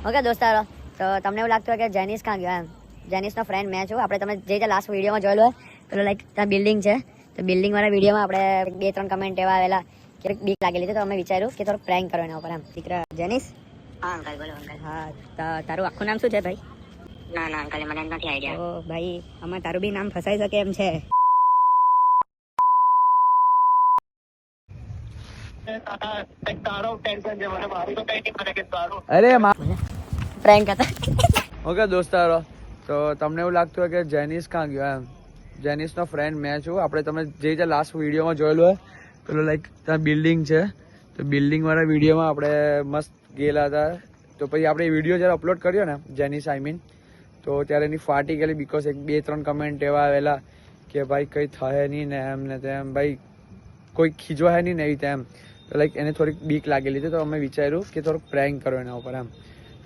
Okay દોસ્તારો, તો તમને એવું લાગતું હોય કે જેનિસ ક્યાં ગયો એમ? જેનિસનો ફ્રેન્ડ મેં છું. આપણે તમે જે લાસ્ટ વિડીયોમાં જોયેલો હોય પેલો લાઈક ત્યાં બિલ્ડિંગ છે, તો બિલ્ડિંગવાળા વિડીયોમાં આપણે 2-3 કમેન્ટ એવા આવેલા કે બીક લાગેલી છે, તો અમે વિચાર્યું કે થોડુંક પ્રેન્ક કરો એના ઉપર એમ. દીકરા જેનિસ. હા અંકલ, બોલો અંકલ. હા, તારું આખું નામ શું છે ભાઈ? ના ના અંકલ, મને નથી આઈડિયા. ઓ ભાઈ, આમાં તારું બી નામ ફસાઈ શકે એમ છે. અરે પ્રેન્ક હતા. ઓકે દોસ્તારો, તો તમને એવું લાગતું હોય કે જેનિસ ક્યાં ગયો એમ? જેનિસનો ફ્રેન્ડ મેં છું. આપણે તમે જે લાસ્ટ વિડીયોમાં જોયેલું હોય પેલો લાઈક ત્યાં બિલ્ડિંગ છે, તો બિલ્ડિંગવાળા વિડીયોમાં આપણે મસ્ત ગયેલા હતા. તો પછી આપણે વિડીયો જ્યારે અપલોડ કર્યો ને જેનિસ આઈ મીન, તો ત્યારે એની ફાટી ગયેલી બિકોઝ 2-3 કમેન્ટ એવા આવેલા કે ભાઈ કંઈ થાય નહીં ને એમ ને તેમ, ભાઈ કોઈ ખીજવાય નહીં ને એવી તેમ. તો લાઈક એને થોડીક બીક લાગેલી હતી, તો અમે વિચાર્યું કે થોડુંક પ્રેન્ક કરો એના ઉપર એમ.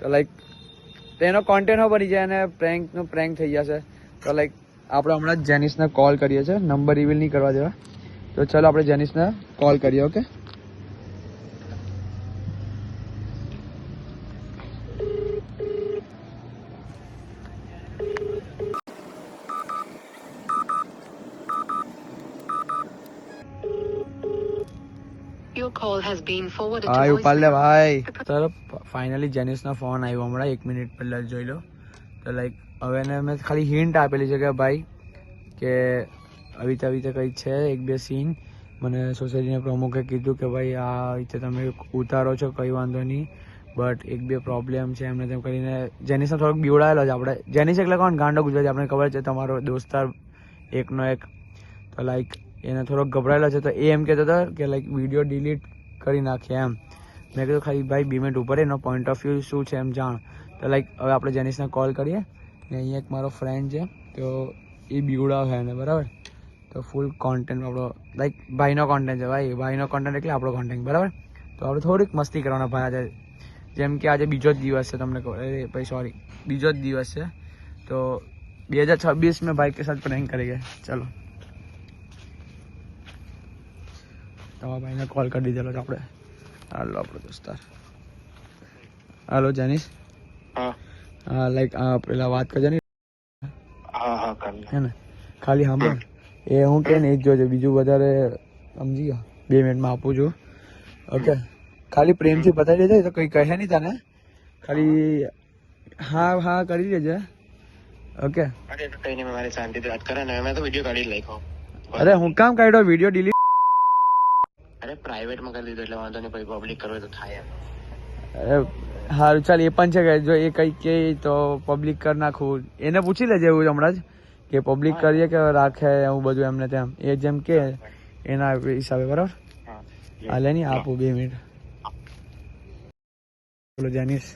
તો લાઈક એનો કોન્ટેન્ટ બની જાય અને પ્રેન્ક થઈ જશે. તો લાઈક આપણે હમણાં જ જેનિસને કોલ કરીએ છીએ, નંબર રિવીલ નહીં કરવા દેવા. તો ચાલો આપણે જેનિસને કોલ કરીએ. Okay, Your call has been forwarded ભાઈ to ઉપાડ લે ભાઈ. તો ફાઇનલી જેનિસનો ફોન આવ્યો હમણાં 1 મિનિટ પહેલા જોઈ લો. તો લાઈક હવે એને મેં ખાલી હિન્ટ આપેલી છે કે ભાઈ કે આવી રીતે કંઈ છે 1-2 સીન મને સોસાયટીના પ્રમુખે કીધું કે ભાઈ આ રીતે તમે ઉતારો છો, કંઈ વાંધો નહીં, બટ 1-2 પ્રોબ્લેમ છે એમને તેમ કરીને જેનિસને થોડોક બીવડાયેલો છે. આપણે જેનિસ એટલે કોણ? ગાંડો ગુજરાતી, આપણે ખબર છે, તમારો દોસ્તાર એકનો એક. તો લાઈક એને થોડોક ગભરાયેલો છે, તો એ એમ કહેતો હતો કે લાઈક વિડીયો ડિલીટ કરી નાખીએ એમ. મેં કીધું ખાલી ભાઈ 2 મિનિટ ઉપર એનો પોઈન્ટ ઓફ વ્યૂ શું છે એમ જાણ. તો લાઈક હવે આપણે જેનિસને કોલ કરીએ ને અહીંયા એક મારો ફ્રેન્ડ છે, તો એ બીવડાવે એને બરાબર. તો ફૂલ કોન્ટેન્ટ આપણો લાઈક ભાઈનો કોન્ટેન્ટ છે, ભાઈનો કોન્ટેન્ટ એટલે આપણો કોન્ટેન્ટ બરાબર. તો આપણે થોડીક મસ્તી કરવાના ભાઈ આજે, જેમ કે આજે બીજો જ દિવસ છે, તમને કહું ભાઈ સોરી બીજો જ દિવસ છે. તો 2026 में भाई के साथ प्रैंक करेंगे. चलो તમારા ભાઈને કોલ કરી દીધેલો છે આપણે. હાલો આપણો દોસ્તાર. હાલો જેનિસ. હા લાઈક પેલા વાત કરજે ને. હે ને ખાલી સાંભળ, એ હું કે ને એ જ જોજે, બીજું વધારે સમજી ગયો. 2 મિનિટમાં આપું છું. ઓકે, ખાલી પ્રેમથી બતાવી દેજે, તો કંઈ કહે નહીં તને, ખાલી હા હા કરી દેજે. ઓકે. અરે તો કઈ નહીં, મારી શાંતિથી વાત કરે ને, મેં તો વિડીયો કાઢી નાખ્યો. અરે હું કામ કાઢ્યો વિડીયો ડિલીટ? અરે પ્રાઇવેટમાં કરી દીધું એટલે વાંધો નહીં, પછી પબ્લિક કરવું તો થાય. અરે સારું ચાલ, એ પણ છે કે જો એ કંઈ કહે તો પબ્લિક કરી નાખું. એને પૂછી લેજે એવું હમણાં જ કે પબ્લિક કરીએ કે રાખે એવું બધું એમને તેમ, એ જેમ કે એના હિસાબે બરાબર. હાલે નહીં આપું 2 મિનિટ. બોલો જેનિસ.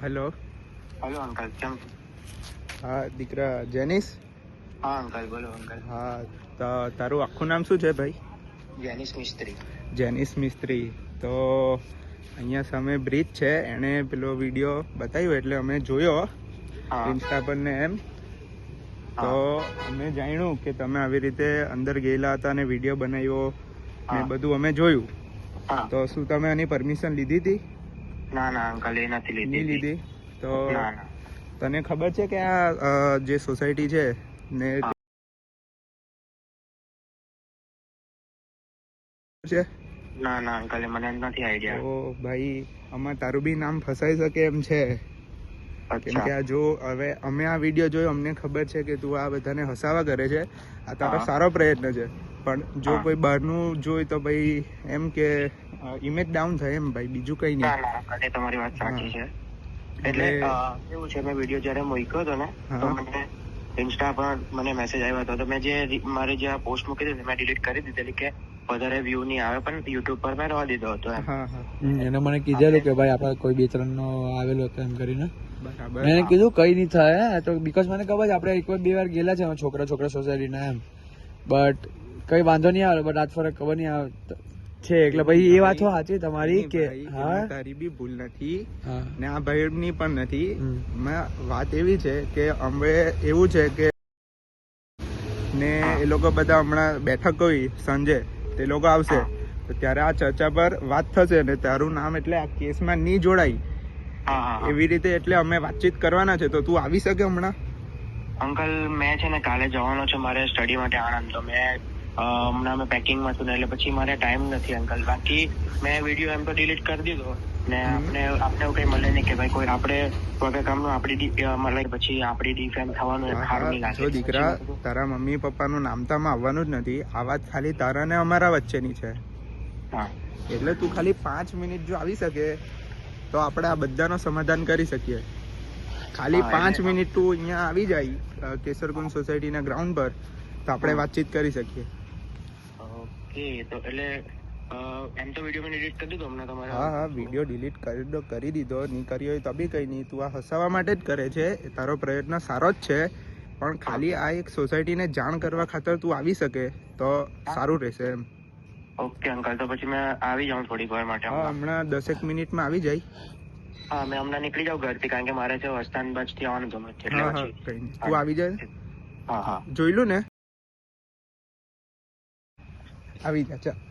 હેલો. હલો અંકલ, કેમ? હા દીકરા જેનિસ. હા અંકલ, બોલો અંકલ. હા, તારું આખું નામ શું છે ભાઈ? જેનિસ મિસ્ત્રી. જેનિસ મિસ્ત્રી. તો અહીંયા સામે બ્રિજ છે, એણે પેલો વિડીયો બતાવ્યો એટલે અમે જોયો ઇન્સ્ટા પર ને એમ. તો અમે જાણ્યું કે તમે આવી રીતે અંદર ગયેલા હતા અને વિડીયો બનાવ્યો ને બધું અમે જોયું. તો શું તમે આની પરમિશન લીધી હતી? ના ના અંકલ, એ નથી નહીં લીધી. તો ના ના. તને ખબર છે કે આ જે સોસાયટી છે ને છે? ના ના અંકલ, મને નથી આઈડિયા. તો ભાઈ આમાં તારું બી નામ ફસાઈ શકે એમ છે. કેમ કે આ જો હવે અમે આ વિડીયો જોયો, અમને ખબર છે કે તું આ બધાને હસાવા કરે છે, આ તારો સારો પ્રયત્ન છે, પણ જો કોઈ બહારનું જોઈ તો ભાઈ એમ કે ઇમેજ ડાઉન થાય એમ ભાઈ, બીજું કઈ નહીં. ના ના અંકલ, એ તમારી વાત સાચી છે. એટલે એવું છે, મેં વિડીયો જયારે મૂક્યો હતો ને, તો મને ઇન્સ્ટા પર મને મેસેજ આવ્યો હતો, તો મેં જે મારી જે પોસ્ટ મૂકી હતી મેં ડિલીટ કરી દીધેલી કે વધારે વ્યૂ નહીં આવે, પણ યુટ્યુબ પર મેં રહેવા દીધો હતો. એને મને કીધેલું કે ભાઈ આપણા કોઈ 2-3 નો આવેલો હતો એમ કરીને. મેં કીધું કઈ નહીં થાય તો, બીકોઝ મને ખબર છે આપણે 1-2 વાર ગયેલા છે છોકરા સોસાયટીના એમ, બટ કઈ વાંધો નહીં આવે, બટ આજ ફરક ખબર નહીં આવે છે. એટલે ભાઈ એ વાત સાચી તમારી કે હા તારી બી ભૂલ નથી ને આ ભાઈ ની પણ નથી. વાત એવી છે કે અમે એવું છે કે ને એ લોકો બધા હમણાં બેઠક હોય સાંજે, તે લોકો આવશે તો ત્યારે આ ચર્ચા પર વાત થશે ને તારું નામ એટલે આ કેસમાં નહીં જોડાય હા હા એવી રીતે એટલે અમે વાતચીત કરવાના છે. તો તું આવી શકે હમણાં? અંકલ મેં છે ને કાલે જવાનો છે મારે સ્ટડી માટે આણંદ. તો મેં હમણાં મેં પેકિંગમાં છું ને એટલે પછી મારે ટાઈમ નથી અંકલ. બાકી મેં વિડીયો એમ તો ડિલીટ કરી દીધો ને આપણે એવું કઈ મળે નહીં કે ભાઈ કોઈ આપણે વગર કામનું આપણી મળે પછી આપણી ડિફેમ થવાનું એ સારું નહીં લાગે. જો દીકરા, તારા મમ્મી પપ્પાનું નામ તો આમાં આવવાનું જ નથી. આ વાત ખાલી તારા ને અમારા વચ્ચેની છે. હા એટલે તું ખાલી 5 મિનિટ જો આવી શકે તો આપણે આ બધાનો સમાધાન કરી શકીએ. ખાલી હા, 5 એટલે- મિનિટ તું અહીંયા આવી જાય કેસરકુંજ સોસાયટીના ગ્રાઉન્ડ પર તો આપણે વાતચીત કરી શકીએ. ઓકે. તો એટલે એમ તો વિડીયો મેં ડિલીટ કરી દીધો હમણાં તમારે. હા હા, વિડીયો ડિલીટ કરી દીધો. નહીં કરી હોય તો બી કંઈ નહીં. તું આ હસાવવા માટે જ કરે છે. તારો પ્રયત્ન સારો જ છે, પણ ખાલી આ એક સોસાયટીને જાણ કરવા ખાતર તું આવી શકે તો સારું રહેશે એમ. Okay uncle. તો પછી મેં આવી જાઉં થોડીક વાર માટે હા, હમણાં. હમણાં 10 મિનિટમાં આવી જાય. હા મેં હમણાં નીકળી જાઉં ઘરથી કારણ કે મારે છે વસ્તાન બસથી આવવાનું હતું એટલે હા હા, પછી. કંઈ નહીં. તું આવી જાય. હા હા જોઈ લો ને. આવી જા ચાલ.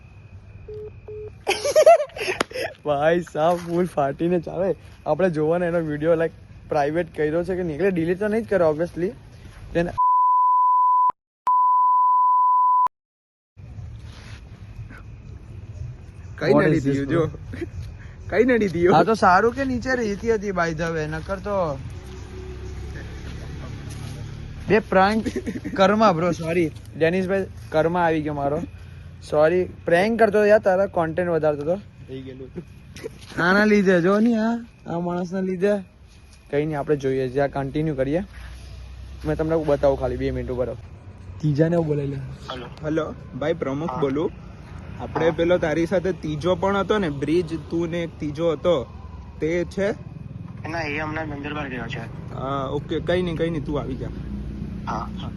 ભાઈ સાહેબ ફૂલ ફાટીને ચાલે. આપણે જોવાને એનો વિડીયો લાઈક પ્રાઇવેટ કર્યો છે કે નીકળે, ડિલીટ તો નહીં જ કરે ઓબ્વિયસલી. તેને કઈ What નડી is this, દીધું જો. કઈ નડી દીધું. આ તો સારું કે નીચે રહેતી હતી બાય ધ વે, નકર તો બે પ્રાંક કર્મા બ્રો. સોરી ડેનિશભાઈ, કર્મા આવી ગયો મારો. સોરી, પ્રેન્ક કરતો હતો યાર, તારા કોન્ટેન્ટ વધારતો હતો. થઈ ગયેલું. આના લીધે જો ની આ માણસના લીધે. કઈ નહીં, આપણે જોઈએ છે. આ કન્ટિન્યુ કરીએ. મેં તમને બતાવું ખાલી 2 મિનિટ ઉપર. ત્રીજાને બોલાવી લે. હલો. હલો ભાઈ, પ્રમુખ બોલું. આપણે પેલો તારી સાથે ત્રીજો પણ હતો ને, બ્રિજ, તું ને એક ત્રીજો હતો તે છે? ના એ હમણાં નંદરબાર ગયો છે. ઓકે, કઈ નહીં તું આવી જા. હા હા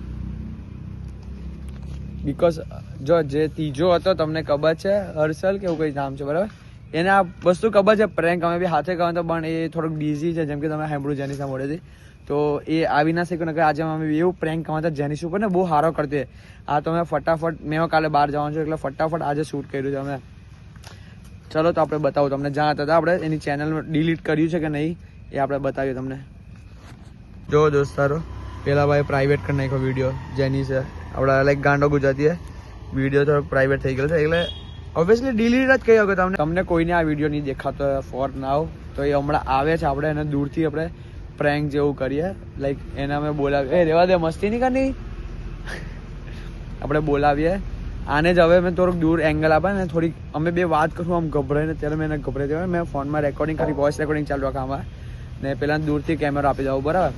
બીકોઝ જો જે ત્રીજો હતો તમને ખબર છે, હર્ષલ કે એવું કઈ નામ છે બરાબર, એને આ વસ્તુ ખબર છે પ્રેન્ક અમે બી હાથે કરવાનું, પણ એ થોડોક બિઝી છે. જેમ કે તમે સાંભળ્યું જેનિસા મોડેથી, તો એ આવી ના શક્યો. નકર આજે અમે બી એવું પ્રેન્ક કરવાતા જેનિસ ઉપર ને બહુ સારો કરતી. આ તો મેં ફટાફટ, મેં કાલે બહાર જવાનું છું એટલે ફટાફટ આજે શૂટ કર્યું છે અમે. ચલો તો આપણે બતાવું તમને. જ્યાં હતા આપણે એની ચેનલ ડિલીટ કર્યું છે કે નહીં એ આપણે બતાવ્યું તમને. જો દોસ્તારો, પેલા ભાઈ પ્રાઇવેટ કરી નાખ્યો વિડીયો જેની છે આપણા લાઈક ગાંડો ગુજરાતી વિડીયો થોડો પ્રાઇવેટ થઈ ગયો છે એટલે ઓબ્વિયસલી ડિલીટ જ કહી શકો તમને કોઈને આ વિડીયો નહીં દેખાતો ફોર નાવ તો એ હમણાં આવે છે. આપણે એને દૂરથી આપણે પ્રેન્ક જેવું કરીએ, લાઈક એને અમે બોલાવીએ. એ રેવા દે, મસ્તી નહીં કરની. આપણે બોલાવીએ આને જ. હવે મેં થોડુંક દૂર એંગલ આપે ને થોડીક અમે બે વાત કરું આમ ગભરાઈને, ત્યારે મેં એને ગભરાઈ દેવાય. મેં ફોનમાં રેકોર્ડિંગ ખાલી વોઇસ રેકોર્ડિંગ ચાલુ રાખા આમાં, ને પેલા દૂરથી કેમેરો આપી દઉં બરાબર.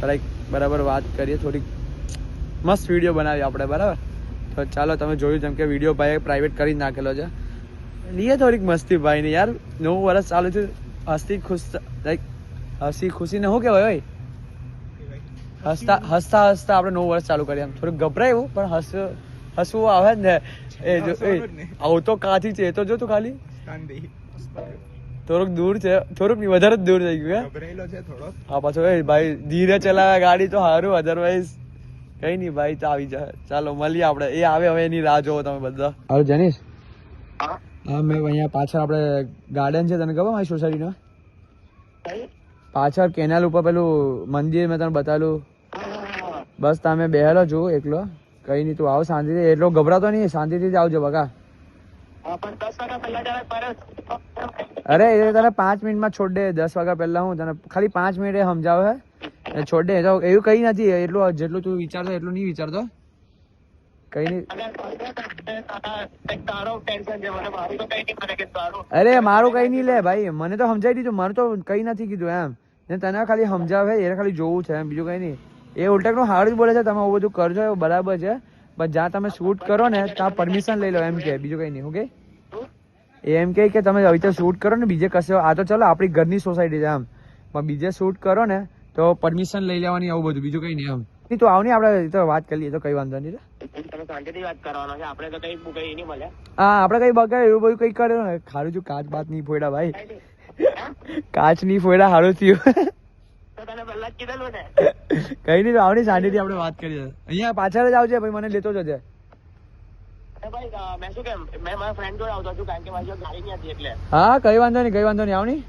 લાઈક બરાબર વાત કરીએ, થોડીક મસ્ત વિડીયો બનાવીએ આપણે બરાબર. તો ચાલો, તમે જોયું જેમ કે વિડીયો ભાઈ પ્રાઇવેટ કરી નાખેલો છે. લીએ થોડીક મસ્તી ભાઈને યાર, 9 વર્ષ ચાલુ છે. હસતી ખુશ, લાઈક હસી ખુશીને શું કહેવાય ભાઈ, હસતા હસતા હસતા આપણે 9 વર્ષ ચાલુ કરીએ. એમ થોડુંક ગભરાય એવું, પણ હસવું આવે જ ને. એ જો આવું તો કાથી છે, એ તો જો તું ખાલી થોડુંક દૂર છે, થોડુંક નહીં વધારે જ દૂર થઈ ગયું. ગભરાયેલો છે થોડો. હા પાછો એ ભાઈ ધીરે ચલાવે ગાડી તો સારું, અધરવાઇઝ કઈ નહીં ભાઈ. તો આવી જાય, ચાલો મળીએ આપણે. એ આવે હવે એની રાહ જોવો તમે બધા. હાલો જેનિસ, હા હા મેં અહીંયા પાછળ આપણે ગાર્ડન છે તને ખબર મારી સોસાયટીનો પાછળ કેનાલ ઉપર પેલું મંદિર મેં તને બતાવેલું, બસ તમે બેહેલો છું એકલો. કઈ નહીં, તું આવ શાંતિથી, એટલો ગભરાતો નહીં, શાંતિથી જ આવજો બકા. અરે એ તને 5 મિનિટમાં છોડ દે. 10 વાગ્યા પહેલા હું તને ખાલી 5 મિનિટ સમજાવે છે, છોડ દે. તો એવું કઈ નથી, એટલું જેટલું તું વિચારતો એટલું નહીં વિચારતો. કઈ નહીં, અરે મારું કઈ નહીં લે ભાઈ, મને તો સમજાવી દીધું. મારું તો કઈ નથી કીધું એમ, ને તને ખાલી સમજાવે એને ખાલી જોવું છે એમ, બીજું કઈ નહીં. એ ઉલટાનું હારું જ બોલે છે, તમે આવું બધું કરજો એવું બરાબર છે, પણ જ્યાં તમે શૂટ કરો ને ત્યાં પરમિશન લઈ લો એમ કે, બીજું કઈ નહીં. ઓકે, એમ કે તમે આવી રીતે શૂટ કરો ને બીજે કશે, આ તો ચલો આપણી ઘરની સોસાયટી છે એમ, પણ બીજે શૂટ કરો ને તો પરમિશન લઈ લેવાની, આવું બધું, બીજું કઈ નહીં એમ. નહીં તો આવ નહીં, આપણે તો વાત કરી લઈએ, તો કઈ વાંધો નહીં. તમે શાંતિથી વાત કરવાનો છે, આપણે તો કઈ નહીં મળે. હા આપણે કઈ બગાડ એવું બધું કઈ કર્યો ને, ખારું છું કાચ બાત નહીં ફોડ્યા ભાઈ, કાચ નહીં ફોડ્યા, સારું થયું. તને પહેલા જ કીધેલું ને. કઈ નહીં, આવડી શાંતિથી આપણે વાત કરીએ. અહીંયા પાછળ જ આવજે ભાઈ, મને લેતો જજે. ભાઈ મેં શું કેમ મેં મારા ફ્રેન્ડ જોડે આવતો છું કારણ કે મારી જોડે ગાડી નહીં હતી એટલે હા કઈ વાંધો નહીં આવ નહીં.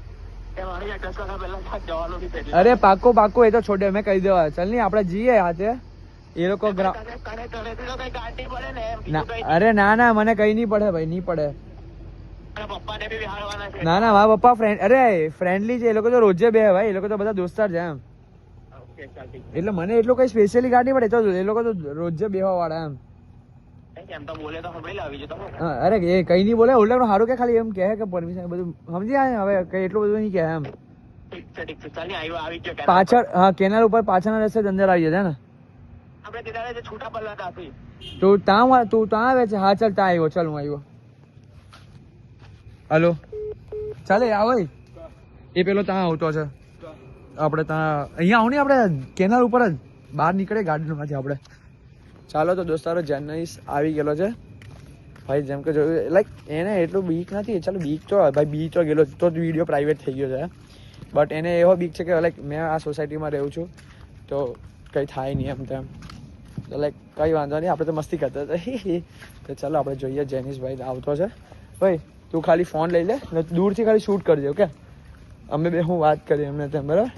મારી 10 વાગ્યા પહેલા જવાનું બી છે. અરે પાક્કો એ તો છોડે મેં કહી દેવા. ચાલ નહીં આપણે જઈએ હાથે એ લોકો તને તળેથી તો કઈ ગાડી પડે ને એમ બીજું કઈ અરે ના મને કઈ નહીં પડે ભાઈ, નહીં પડે. મારા પપ્પાને બી વિહારવાના છે. ના મારા પપ્પા ફ્રેન્ડલી છે એ લોકો તો રોજે બે ભાઈ, એ લોકો તો બધા દોસ્તાર છે એમ. ઓકે ચાલ ઠીક એટલે મને એટલું કઈ સ્પેશિયલી ગાડી પડે તો એ લોકો તો રોજે બેવા વાળા એમ. છે. એમ તો બોલે તો સાંભળી લાવી છે તમે. હા, અરે એ કઈ નહીં બોલે ઓલ્ડ સારું કે ખાલી એમ કહે કે પરમિશન બધું સમજી જાય હવે કઈ એટલું બધું નહીં કહે એમ. ઠીક છે ચાલ ને આવી ગયો કે પાછળ હા કેનાલ ઉપર પાછળના રસ્તે જ અંદર આવી જાય ને. આપણે તે દાડે જે છૂટા પલ્લા હતી તું ત્યાં આવે છે. હા ચાલ ત્યાં આવ્યો. ચાલ હું આવ્યો. હલો ચાલે આવો એ પેલો ત્યાં આવતો છે. આપણે ત્યાં અહીંયા આવું નહીં, આપણે કેનાલ ઉપર જ બહાર નીકળે ગાર્ડનમાંથી આપણે. ચાલો તો દોસ્તારો જેનિસ આવી ગયેલો છે ભાઈ. જેમ કે જોયું લાઈક એને એટલું બીક નથી. ચાલો બીક તો ભાઈ બીક તો ગયેલો તો વિડીયો પ્રાઇવેટ થઈ ગયો છે. બટ એને એવો બીક છે કે લાઈક મેં આ સોસાયટીમાં રહું છું તો કંઈ થાય નહીં એમ તેમ. તો લાઈક કંઈ વાંધો નહીં, આપણે તો મસ્તી કરતા હતા. તો ચાલો આપણે જોઈએ જેનિસ ભાઈ આવતો છે. ભાઈ તું ખાલી ફોન લઈ લે ને દૂરથી ખાલી શૂટ કરજે ઓકે. અમે બે હું વાત કરી એમને તેમ બરાબર.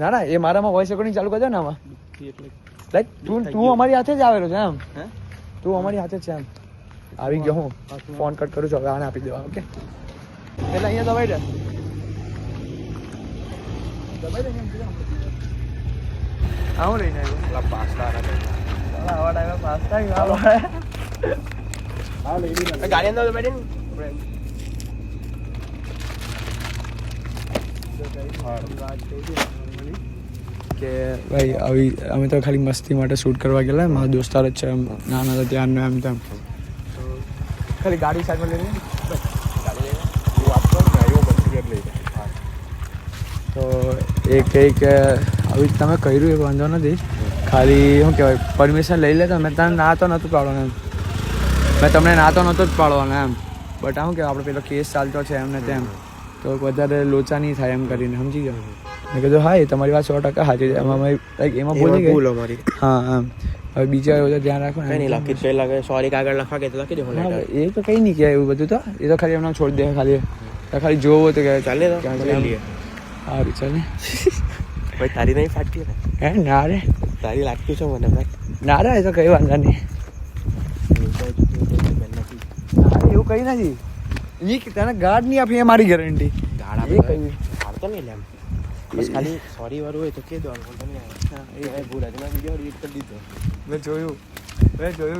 ના એ મારામાં વોઇસ રેકોર્ડિંગ ચાલુ કરજો ને આમાં. લાઈક તું અમારી હાથે જ આવેલો છે એમ. તું અમારી હાથે છે એમ. આવી ગયો હું ફોન કટ કરું છું હવે આને આપી દેવા ઓકે. એટલે અહીંયા દબાઈ દે આવું લઈને આવ્યો પાસ્તા ગાડી અંદર બેઠી કે ભાઈ આવી અમે તો ખાલી મસ્તી માટે શૂટ કરવા ગયેલા. મારા દોસ્તાર જ છે એમ નાના હતા ત્યારનો એમ તેમ. તો ખાલી ગાડી સાઈડમાં લઈ તો એ કંઈ કે આવી તમે કર્યું એ વાંધો નથી. ખાલી શું કહેવાય પરમિશન લઈ લે તો મેં તને ના તો નહોતું પાડવાનું એમ. મેં તમને ના તો નહોતો જ પાડવાનો એમ. બટ શું કહેવાય આપણે પેલો કેસ ચાલતો છે એમને તેમ તો વધારે લોચા નહીં થાય એમ કરીને સમજી ગયો. મેં કીધું હા એ તમારી વાત 100% સાચી છે. એમાં બોલી ગઈ મારી હા એમ. હવે બીજા એવું ધ્યાન રાખો ને. નહીં લખી પહેલા કે સોરી કાગળ લખવા કે લખી દે. એ તો કંઈ નહીં કહેવાય એવું બધું. તો એ તો ખાલી એમને છોડી દે. ખાલી જોવો તો કે ચાલે તો સારું ચાલે. ભાઈ તારી નહીં ફાટતી ને હે ના રે તારી લાગતી છે મને ભાઈ. ના રે એ તો કઈ વાંધો નહીં. એવું કઈ નથી. તને ગાર્ડ નહીં આપી એ મારી ગેરંટી. ગાડા એ કઈ ફાડતો નહીં લેમ બસ ખાલી સોરી વાળું હોય તો કે દો. એ ભૂલ હતી મેં વિડીયો ડિલીટ કરી દીધો. મેં જોયું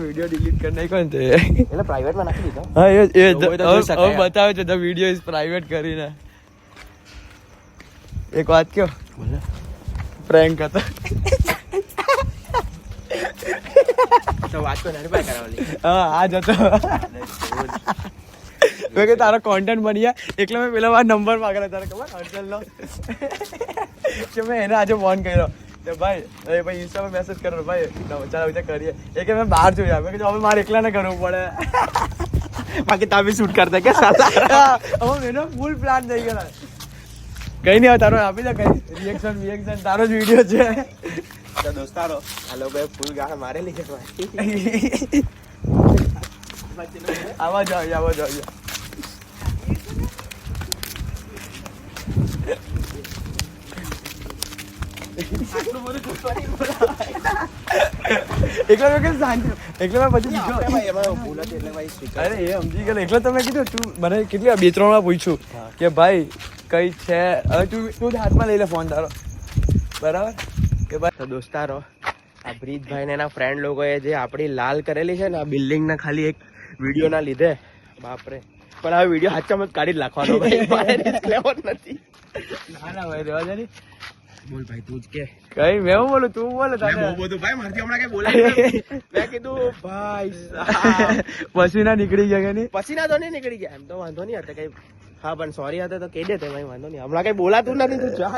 વિડીયો ડિલીટ કરી નાખ્યો ને તે. એટલે પ્રાઇવેટમાં નાખી દીધો. હા એ જોઈ શકાય. બતાવે છે ધ વિડીયો ઇઝ પ્રાઇવેટ કરીને. એક વાત કયો પ્રેન્ક હતો. તો વાત તો નાની ભાઈ કરાવલી. હા આ જ હતો. મેં કે તારો કોન્ટેન્ટ બની જાય એટલે મેં પેલા વાર નંબર માંગેલો તારે ખબર હર્ષલનો કે મેં એને આજે ફોન કર્યો તો ભાઈ ઇન્સ્ટામાં મેસેજ કર્યો ભાઈ ચાલો હવે કરીએ. એ કે મેં બહાર જોયા. મેં કીધું હવે મારે એકલાને કરવું પડે. બાકી તમે શૂટ કરતા કે સાલા હવે એનો ફૂલ પ્લાન થઈ ગયો. કઈ નહીં હવે તારો આપી દે કઈ રિએક્શન તારો જ વિડીયો છે. તો દોસ્તારો આ લોકોએ ફૂલ ગાળ મારેલી છે ભાઈ. આવા જાઓ એકલા મેં શાંતિ એકલા મેં પછી એમાં ભૂલ હતી એટલે ભાઈ સ્વીકાર. અરે એ સમજી ગયો. એકલા તમે કીધું તું મને કેટલી 2-3 વાર પૂછ્યું કે ભાઈ કઈ છે. હવે તું જ હાથમાં લઈ લે ફોન તારો બરાબર કે ભાઈ. તો દોસ્તારો આ બ્રિજભાઈ ને એના ફ્રેન્ડ લોકોએ જે આપણી લાલ કરેલી છે ને આ બિલ્ડિંગ ના ખાલી એક વિડીયો ના લીધે બાપરે. પણ આ વિડીયો હાચમાં કાઢી જ નાખવાનો ભાઈ. ડિસ્ક્લેમર નથી. ના ભાઈ રહેવા દે. બોલ ભાઈ તું જ કે કઈ મેં હું બોલું તું બોલે બહુ બધું ભાઈ મારથી હમણાં કઈ બોલાય. મેં કીધું ભાઈ પછી ના નીકળી ગયા કે નહીં. પછી ના તો નહીં નીકળી ગયા. એમ તો વાંધો નહીં હતા કઈ. હા પણ સોરી હતા તો કહી દે તે ભાઈ વાંધો નહીં. હમણાં કઈ બોલાતું નથી તું જા.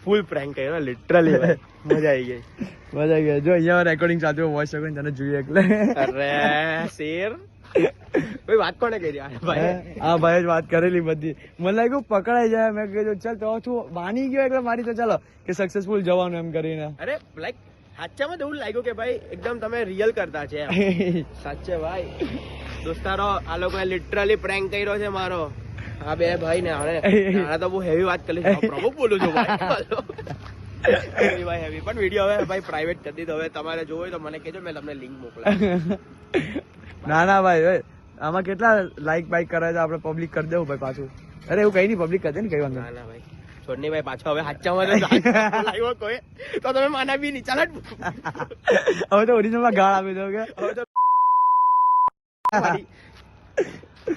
ફૂલ પ્રેન્ક કર્યો લિટરલી ભાઈ. મજા આવી ગઈ. જો અહીંયા રેકોર્ડિંગ ચાલતું હોય વોઇસ રેકોર્ડિંગ તને જોઈએ એટલે. અરે શેર ભાઈ વાત કોને કરી ભાઈ. હા ભાઈ જ વાત કરેલી બધી. મને લાગ્યું પકડાઈ જાય. મેં કીધું ચાલ તો તું માની ગયો એટલે મારી તો ચાલો કે સક્સેસફુલ જવાનું એમ કરીને. અરે લાઈક સાચેમાં તો એવું લાગ્યું કે ભાઈ એકદમ તમે રિયલ કરતા છે એમ. સાચે ભાઈ દોસ્તારો આ લોકોએ લિટરલી પ્રેન્ક કર્યો છે મારો. આ બે ભાઈ ને આને તો બહુ હેવી વાત કરી છે. પ્રમુખ બોલું છું ભાઈ હેવી પણ વિડીયો હવે ભાઈ પ્રાઇવેટ કરી દીધો. હવે તમારે જોવો હોય તો મને કહેજો, મેં તમને લિંક મોકલાવી. ના ભાઈ આમાં કેટલા લાઈક બાઈક કરે છે આપણે પબ્લિક કરી દેવું ભાઈ પાછું. અરે એવું કઈ નહીં, પબ્લિક કરી દે ને કઈ વાંધો ના ના ભાઈ છોડની ભાઈ પાછો હવે હાચામાં લાગ્યો કોઈ તો તમે માના બી નહીં. ચાલ હવે તો ઓરિજિનલ માં ગાળ આપી દો કે હવે તો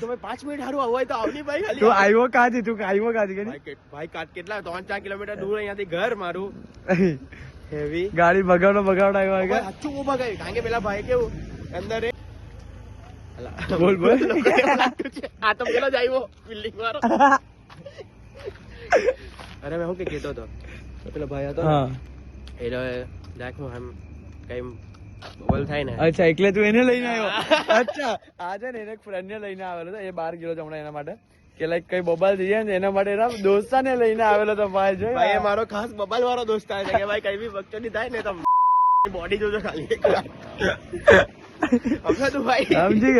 તમે 5 મિનિટ હારું આવું હોય તો આવની ભાઈ ખાલી. તું આવ્યો કાથી કે ભાઈ કાટ કેટલા 3-4 કિલોમીટર દૂર અહીંયાથી ઘર મારું. હેવી ગાડી બગાડો આવ્યો કે સાચું બહુ બગાવી. કારણ કે પેલા ભાઈ કેવું અંદર બોલ આ તો પેલો જ આવ્યો બિલ્ડિંગ વાળો. અરે મેં શું કહેતો હતો પેલો ભાઈ હતો હા એટલે રાખું આમ કઈ બોલ થાય ને. અચ્છા એટલે તું એને લઈને આવ્યો. અચ્છા આજે ને એને એક ફ્રેન્ડ ને લઈને આવેલો હતો. એ બહાર ગયો હતો હમણાં એના માટે કે લાઈક કઈ બબાલ થઈ જાય ને એના માટે એના દોસ્તાને લઈને આવેલો હતો. ભાઈ જો ભાઈ એ મારો ખાસ બબાલ વાળો દોસ્તાર છે કે ભાઈ કઈ બી વખત થાય ને તો બોડી જોજો ખાલી. સમજો તું ભાઈ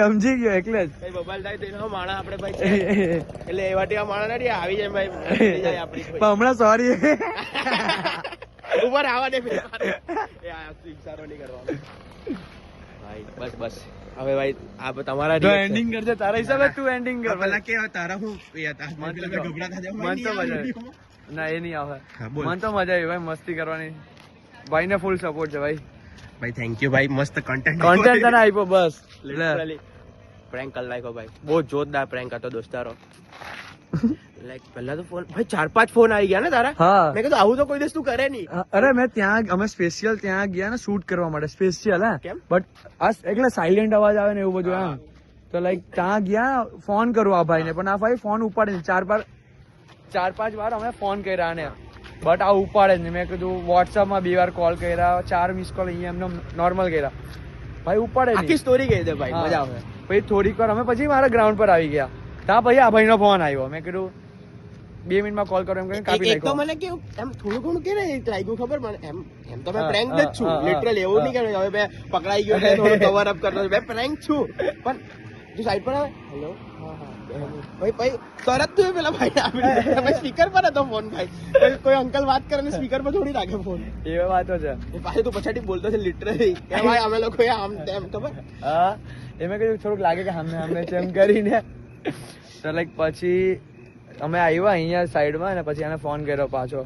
સમજી ગયો એટલે જ કઈ બબાલ થાય તો એનો માણા આપણે ભાઈ છે. એટલે એવા ટેવા માણા નથી આવી જાય ભાઈ જાય આપડી પણ હમણાં સોરી ઉપર આવા દે એ આ સારો નહીં કરવાનો ભાઈ. બસ હવે ભાઈ આ તમારા તો એન્ડિંગ કરજે તારા હિસાબે તું એન્ડિંગ કર. પેલા કે તારા હું હતા મન તો મજા આવે. ના એ નહીં આવે. મન તો મજા આવી ભાઈ, મસ્તી કરવાની. ભાઈ ને ફૂલ સપોર્ટ છે ભાઈ. ભાઈ થેન્ક યુ ભાઈ. મસ્ત કન્ટેન્ટ તને આપ્યો બસ. લિટરલી પ્રેન્ક કરી નાખ્યો ભાઈ. બહુ જોરદાર પ્રેન્ક હતો દોસ્તારો. લાઈક પહેલા તો ફોન ભાઈ 4-5 ફોન આવી ગયા ને તારા. હા મેં કીધું આવું તો કોઈ દિવસ તું કરે નહીં. અરે મેં ત્યાં અમે સ્પેશિયલ ત્યાં ગયા ને શૂટ કરવા માટે સ્પેશિયલ. હા કેમ? બટ આ એટલે સાયલેન્ટ અવાજ આવે ને એવું બધું એમ. તો લાઈક ત્યાં ગયા ફોન કરું આ ભાઈને, પણ આ ભાઈ ફોન ઉપાડે નહીં. 4-5 વાર અમે ફોન કર્યા ને બટ આ ઉપાડે જ નહીં. મેં કીધું વોટ્સઅપમાં 2 વાર કોલ કર્યા, 4 મિસ કોલ અહીંયા એમને નોર્મલ કર્યા, ભાઈ ઉપાડે આખી નહીં. સ્ટોરી કહી દે ભાઈ, મજા આવે. પછી થોડીક વાર અમે પછી મારા ગ્રાઉન્ડ પર આવી ગયા. ત્યાં પછી આ ભાઈનો ફોન આવ્યો. મેં કીધું 2 મિનિટમાં કોલ કરો એમ કરીને કાપી એક તો નાખ્યો. મને કેવું એમ થોડું ઘણું કે ને લાગ્યું ખબર મને એમ તો મેં પ્રેન્ક જ છું લિટરલી. એવું નહીં કે હવે મેં પકડાઈ ગયો ને થોડું કવર અપ કરતો મેં પ્રેન્ક છું. પણ તું સાઈડ પર આવે હેલો ભાઈ તરત તું પેલા ભાઈ આપી દીધો. સ્પીકર પર હતો ફોન ભાઈ. કોઈ અંકલ વાત કરે ને સ્પીકર પર થોડી રાખે ફોન. એ વાતો છે. એ પાછું તું પછાડી બોલતો છે લિટરલી કે ભાઈ અમે લોકો આમ તેમ ખબર. હા એ મેં કીધું થોડુંક લાગે કે અમે તેમ કરીને તો લાઈક પછી અમે આવ્યા અહીંયા સાઈડમાં ને પછી એને ફોન કર્યો પાછો.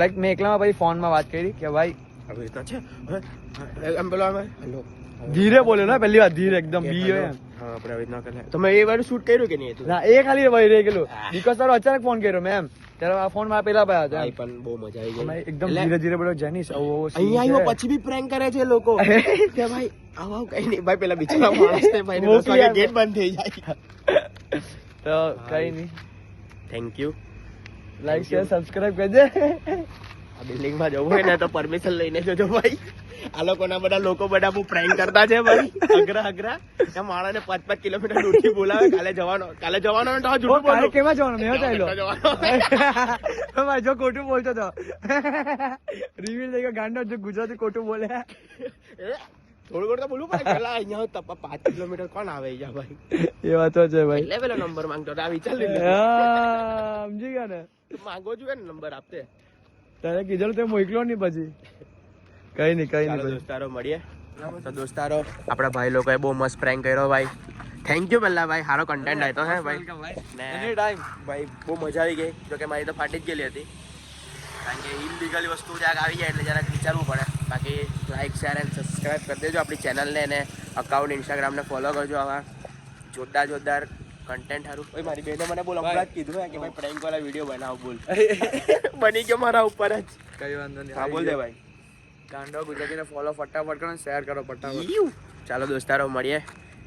લાઈક મેં એકલામાં પછી ફોનમાં વાત કરી કે ભાઈ આવી રીતના છે એમ પેલો અમે હેલો ધીરે બોલ્યો ને પહેલી વાર ધીરે એકદમ બી હોય એમ. હા આપણે આવી રીતના કરે. તમે એ વાર શૂટ કર્યું કે નહીં? ના એ ખાલી વહી રહી ગયેલું બીકોઝ તારો અચાનક ફોન કર્યો મેં એમ. ત્યારે આ ફોન મારા પેલા ભાઈ હતા. ભાઈ પણ બહુ મજા આવી અમે ગઈ. એકદમ ધીરે ધીરે બોલ્યો જેનીસ અહીંયા આવ્યો પછી બી પ્રેન્ક કરે છે લોકો કે ભાઈ આવ કઈ નહીં ભાઈ. પેલા બિચારા માણસ ને ભાઈ 10 વાગે ગેટ બંધ થઈ જાય. તો કઈ નહીં. Thank you. Like share subscribe કરજે. આ બિલ્ડિંગ માં જવું હોય ને તો પરમિશન લઈને જજો ભાઈ. આ લોકોના બધા લોકો બધા બહુ પ્રેન્ક કરતા છે ભાઈ. અઘરા ત્યાં માણસને 5-5 કિલોમીટર દૂરથી બોલાવે. કાલે જવાનો ને તો જૂઠું બોલો. કેમાં જવાનું મેં ચાલ્યો જવાનો. ભાઈ જો ખોટું બોલતો હતો રિવીલ થઈ ગયો ગાંડો જો ગુજરાતી ખોટું બોલે. થોડું ઘણું તો બોલવું પડે. પેલા અહીંયા 5 કિલોમીટર કોણ આવે અહીંયા ભાઈ. એ વાતો છે ભાઈ. એટલે પેલો નંબર માંગતો હતો. આ વિચાર લીધો સમજી ગયા ને. માંગવો જોઈએ ને નંબર આપતે. તારે કીધેલું તે મોકલો નહીં પછી. કઈ નહીં ચાલો દોસ્તારો મળીએ. તો દોસ્તારો આપણા ભાઈ લોકોએ બહુ મસ્ત પ્રેન્ક કર્યો ભાઈ. થેન્ક યુ પહેલા ભાઈ. સારો કન્ટેન્ટ આવ્યો હે ભાઈ. એની ટાઈમ ભાઈ બહુ મજા આવી ગઈ. જોકે મારી તો ફાટી જ ગયેલી હતી કારણ કે ઇનલીગલ વસ્તુ જરાક આવી જાય એટલે જરાક વિચારવું પડે. બાકી લાઈક શેર એન્ડ સબસ્ક્રાઈબ કરી દેજો આપણી ચેનલને અને અકાઉન્ટ ઇન્સ્ટાગ્રામને ફોલો કરજો. આવા જોરદાર કન્ટેન્ટ સારું. ભાઈ મારી બેને મને બોલ હમણાં જ કીધું કે ભાઈ પ્રેન્ક વાળા વિડીયો બનાવો બોલ. બની ગયો મારા ઉપર જ. કઈ વાંધો નહીં. હા બોલ દે ભાઈ. ગાંડો ગુજરાતીને ફોલો ફટાફટ કરો, શેર કરો ફટાફટ. ચાલો દોસ્તારો મળીએ.